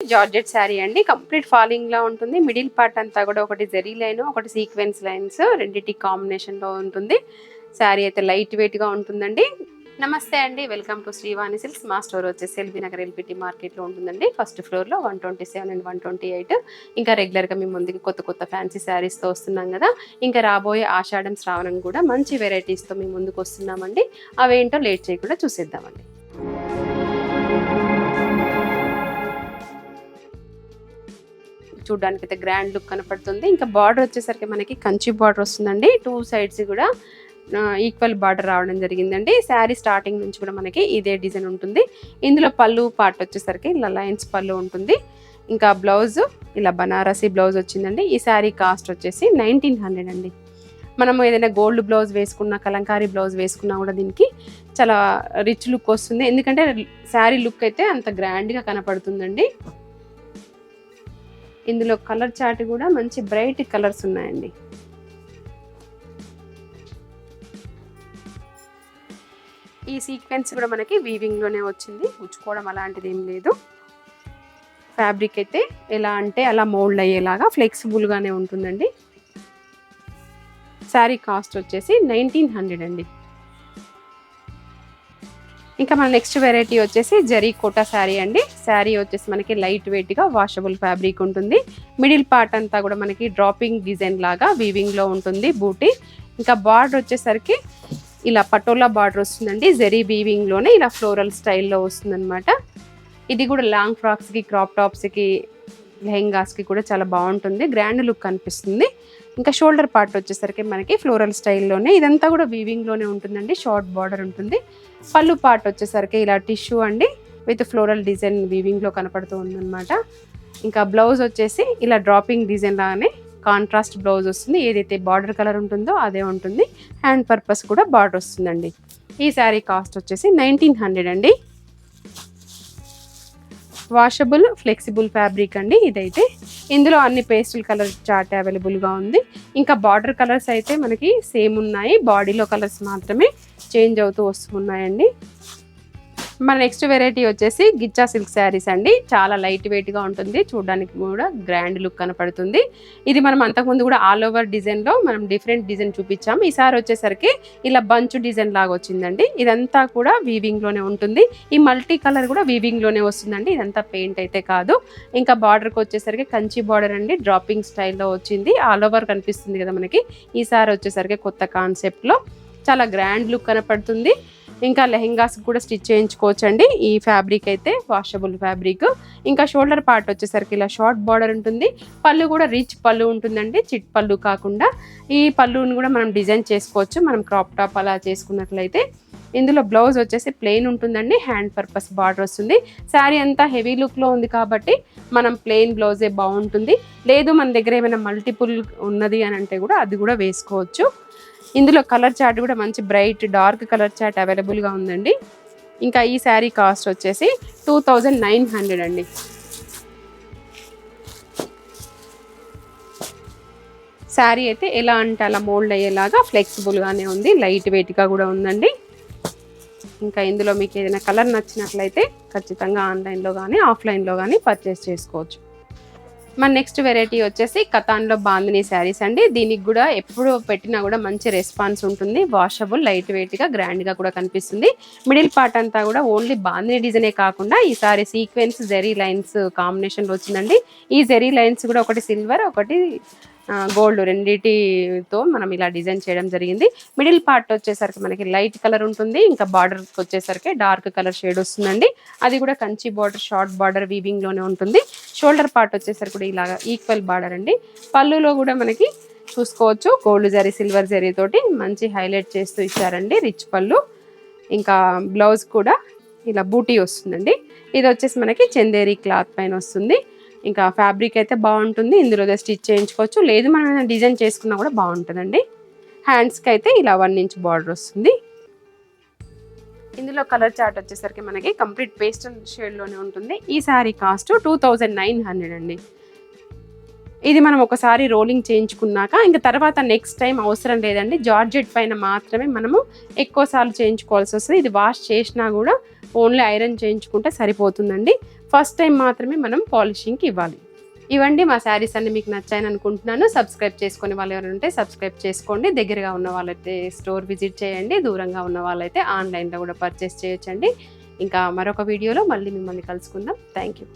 Georgette sari అండి. Complete falling లా ఉంటుంది. Middle part అంతా కూడా ఒకటి జెరీ లైన్, ఒకటి సీక్వెన్స్ లైన్స్ రెండిటి కాంబినేషన్ లో ఉంటుంది. శారీ అయితే లైట్ వెయిట్ గా ఉంటుందండి. నమస్తే అండి, వెల్కమ్ టు శ్రీవాణి సిల్క్స్. మా స్టోర్ వచ్చేసి ఎల్బీ నగర్ ఎల్పిటి మార్కెట్ లో ఉంటుందండి. ఫస్ట్ ఫ్లోర్ లో 127 అండ్ 128. ఇంకా రెగ్యులర్ గా మేము ముందుకు కొత్త కొత్త ఫ్యాన్సీ శారీస్ తో వస్తున్నాం కదా. ఇంకా రాబోయే ఆషాఢం శ్రావణం కూడా మంచి వెరైటీస్ తో మేము ముందుకు వస్తున్నామండి. అవేంటో లేట్ చేయకుండా చూసేద్దామండి. చూడడానికి అయితే గ్రాండ్ లుక్ కనపడుతుంది. ఇంకా బార్డర్ వచ్చేసరికి మనకి కంచి బార్డర్ వస్తుందండి. 2 సైడ్స్ కూడా ఈక్వల్ బార్డర్ రావడం జరిగిందండి. శారీ స్టార్టింగ్ నుంచి కూడా మనకి ఇదే డిజైన్ ఉంటుంది. ఇందులో పళ్ళు పార్ట్ వచ్చేసరికి ఇలా లైన్స్ పళ్ళు ఉంటుంది. ఇంకా బ్లౌజ్ ఇలా బనారసీ బ్లౌజ్ వచ్చిందండి. ఈ శారీ కాస్ట్ వచ్చేసి 1900 అండి. మనము ఏదైనా గోల్డ్ బ్లౌజ్ వేసుకున్నా, కలంకారీ బ్లౌజ్ వేసుకున్నా కూడా దీనికి చాలా రిచ్ లుక్ వస్తుంది. ఎందుకంటే శారీ లుక్ అయితే అంత గ్రాండ్గా కనపడుతుందండి. ఇందులో కలర్ చార్ట్ కూడా మంచి బ్రైట్ కలర్స్ ఉన్నాయండి. ఈ సీక్వెన్స్ కూడా మనకి వీవింగ్ లోనే వచ్చింది. గుచ్చుకోవడం అలాంటిది ఏం లేదు. ఫ్యాబ్రిక్ అయితే ఎలా అంటే అలా మోల్డ్ అయ్యేలాగా ఫ్లెక్సిబుల్ గానే ఉంటుందండి. శారీ కాస్ట్ వచ్చేసి 1900 అండి. ఇంకా మన నెక్స్ట్ వెరైటీ వచ్చేసి జరీ కోటా శారీ అండి. శారీ వచ్చేసి మనకి లైట్ వెయిట్ గా వాషబుల్ ఫ్యాబ్రిక్ ఉంటుంది. మిడిల్ పార్ట్ అంతా కూడా మనకి డ్రాపింగ్ డిజైన్ లాగా వీవింగ్ లో ఉంటుంది బూటీ. ఇంకా బార్డర్ వచ్చేసరికి ఇలా పటోలా బార్డర్ వస్తుందండి. జరీ వీవింగ్ లోనే ఇలా ఫ్లోరల్ స్టైల్లో వస్తుంది అనమాట. ఇది కూడా లాంగ్ ఫ్రాక్స్ కి, క్రాప్ టాప్స్ కి, లెహెంగాస్ కి కూడా చాలా బాగుంటుంది. గ్రాండ్ లుక్ కనిపిస్తుంది. ఇంకా షోల్డర్ పార్ట్ వచ్చేసరికి మనకి ఫ్లోరల్ స్టైల్లోనే ఇదంతా కూడా వీవింగ్ లోనే ఉంటుందండి. షార్ట్ బార్డర్ ఉంటుంది. పళ్ళు పార్ట్ వచ్చేసరికి ఇలా టిష్యూ అండి విత్ ఫ్లోరల్ డిజైన్ వీవింగ్ లో కనపడుతూ ఉందన్నమాట. ఇంకా బ్లౌజ్ వచ్చేసి ఇలా డ్రాపింగ్ డిజైన్ లాగానే కాంట్రాస్ట్ బ్లౌజ్ వస్తుంది. ఏదైతే బార్డర్ కలర్ ఉంటుందో అదే ఉంటుంది. హ్యాండ్ పర్పస్ కూడా బార్డర్ వస్తుందండి. ఈ శారీ కాస్ట్ వచ్చేసి 1900 అండి. వాషబుల్ ఫ్లెక్సిబుల్ ఫ్యాబ్రిక్ అండి ఇదైతే. ఇందులో అన్ని పేస్టల్ కలర్ చార్ట్ అవైలబుల్గా ఉంది. ఇంకా బార్డర్ కలర్స్ అయితే మనకి సేమ్ ఉన్నాయి. బాడీలో కలర్స్ మాత్రమే చేంజ్ అవుతూ వస్తున్నాయండి. మన నెక్స్ట్ వెరైటీ వచ్చేసి గిచ్చా సిల్క్ శారీస్ అండి. చాలా లైట్ వెయిట్ గా ఉంటుంది. చూడడానికి కూడా గ్రాండ్ లుక్ కనపడుతుంది. ఇది మనం అంతకుముందు కూడా ఆల్ ఓవర్ డిజైన్ లో మనం డిఫరెంట్ డిజైన్ చూపించాము. ఈసారి వచ్చేసరికి ఇలా బంచ్ డిజైన్ లాగా వచ్చిందండి. ఇదంతా కూడా వీవింగ్ లోనే ఉంటుంది. ఈ మల్టీ కలర్ కూడా వీవింగ్ లోనే వస్తుందండి. ఇదంతా పెయింట్ అయితే కాదు. ఇంకా బార్డర్ కి వచ్చేసరికి కంచి బార్డర్ అండి. డ్రాపింగ్ స్టైల్లో వచ్చింది. ఆల్ ఓవర్ కనిపిస్తుంది కదా మనకి. ఈసారి వచ్చేసరికి కొత్త కాన్సెప్ట్ లో చాలా గ్రాండ్ లుక్ కనపడుతుంది. ఇంకా లెహెంగాస్ కూడా స్టిచ్ చేయించుకోవచ్చు అండి. ఈ ఫ్యాబ్రిక్ అయితే వాషబుల్ ఫ్యాబ్రిక్. ఇంకా షోల్డర్ పార్ట్ వచ్చేసరికి ఇలా షార్ట్ బార్డర్ ఉంటుంది. పళ్ళు కూడా రిచ్ పళ్ళు ఉంటుందండి, చిట్ పళ్ళు కాకుండా. ఈ పళ్ళుని కూడా మనం డిజైన్ చేసుకోవచ్చు, మనం క్రాప్ టాప్ అలా చేసుకున్నట్లయితే. ఇందులో బ్లౌజ్ వచ్చేసి ప్లెయిన్ ఉంటుందండి. హ్యాండ్ పర్పస్ బార్డర్ వస్తుంది. శారీ అంతా హెవీ లుక్ లో ఉంది కాబట్టి మనం ప్లెయిన్ బ్లౌజే బాగుంటుంది. లేదు మన దగ్గర ఏమైనా మల్టిపుల్ ఉన్నది అని అంటే కూడా అది కూడా వేసుకోవచ్చు. ఇందులో కలర్ చార్ట్ కూడా మంచి బ్రైట్ డార్క్ కలర్ చార్ట్ అవైలబుల్గా ఉందండి. ఇంకా ఈ శారీ కాస్ట్ వచ్చేసి 2900 అండి. శారీ అయితే ఎలా అంటే అలా మోల్డ్ అయ్యేలాగా ఫ్లెక్సిబుల్గానే ఉంది. లైట్ వెయిట్గా కూడా ఉందండి. ఇంకా ఇందులో మీకు ఏదైనా కలర్ నచ్చినట్లయితే ఖచ్చితంగా ఆన్లైన్లో కానీ ఆఫ్లైన్లో కానీ పర్చేస్ చేసుకోవచ్చు. మన నెక్స్ట్ వెరైటీ వచ్చేసి కతాన్లో బాందినీ శారీస్ అండి. దీనికి కూడా ఎప్పుడు పెట్టినా కూడా మంచి రెస్పాన్స్ ఉంటుంది. వాషబుల్, లైట్ వెయిట్గా, గ్రాండ్గా కూడా కనిపిస్తుంది. మిడిల్ పార్ట్ అంతా కూడా ఓన్లీ బాందినీ డిజైనే కాకుండా ఈసారి సీక్వెన్స్ జెరీ లైన్స్ కాంబినేషన్లో వచ్చిందండి. ఈ జెరీ లైన్స్ కూడా ఒకటి సిల్వర్, ఒకటి గోల్డ్ రెండిటితో మనం ఇలా డిజైన్ చేయడం జరిగింది. మిడిల్ పార్ట్ వచ్చేసరికి మనకి లైట్ కలర్ ఉంటుంది. ఇంకా బార్డర్కి వచ్చేసరికి డార్క్ కలర్ షేడ్ వస్తుందండి. అది కూడా Kanchi border, short border weaving లోనే ఉంటుంది. షోల్డర్ పార్ట్ వచ్చేసరికి కూడా ఇలాగా ఈక్వల్ బార్డర్ అండి. పళ్ళులో కూడా మనకి చూసుకోవచ్చు గోల్డ్ జరీ, సిల్వర్ జరీ తోటి మంచి హైలైట్ చేస్తూ ఇచ్చారండి. రిచ్ పళ్ళు. ఇంకా బ్లౌజ్ కూడా ఇలా బూటీ వస్తుందండి. ఇది వచ్చేసి మనకి చందేరి క్లాత్ పైన వస్తుంది. ఇంకా ఫ్యాబ్రిక్ అయితే బాగుంటుంది. ఇందులో స్టిచ్ చేయించుకోవచ్చు, లేదు మనం డిజైన్ చేసుకున్నా కూడా బాగుంటుందండి. హ్యాండ్స్కి అయితే ఇలా 1 ఇంచ్ బార్డర్ వస్తుంది. ఇందులో కలర్ చార్ట్ వచ్చేసరికి మనకి కంప్లీట్ పేస్టల్ షేడ్లోనే ఉంటుంది. ఈ శారీ కాస్ట్ 2900 అండి. ఇది మనం ఒకసారి రోలింగ్ చేయించుకున్నాక ఇంకా తర్వాత నెక్స్ట్ టైం అవసరం లేదండి. జార్జెట్ పైన మాత్రమే మనము ఎక్కువ సార్లు చేయించుకోవాల్సి వస్తుంది. ఇది వాష్ చేసినా కూడా ఓన్లీ ఐరన్ చేయించుకుంటే సరిపోతుందండి. ఫస్ట్ టైం మాత్రమే మనం పాలిషింగ్కి ఇవ్వాలి. ఇవండి మా శారీస్ అన్ని మీకు నచ్చాయని అనుకుంటున్నాను. సబ్స్క్రైబ్ చేసుకునే వాళ్ళు ఎవరైనా ఉంటే సబ్స్క్రైబ్ చేసుకోండి. దగ్గరగా ఉన్న వాళ్ళైతే స్టోర్ విజిట్ చేయండి. దూరంగా ఉన్న వాళ్ళైతే ఆన్లైన్లో కూడా పర్చేస్ చేయొచ్చండి. ఇంకా మరొక వీడియోలో మళ్ళీ మిమ్మల్ని కలుసుకుందాం. Thank you.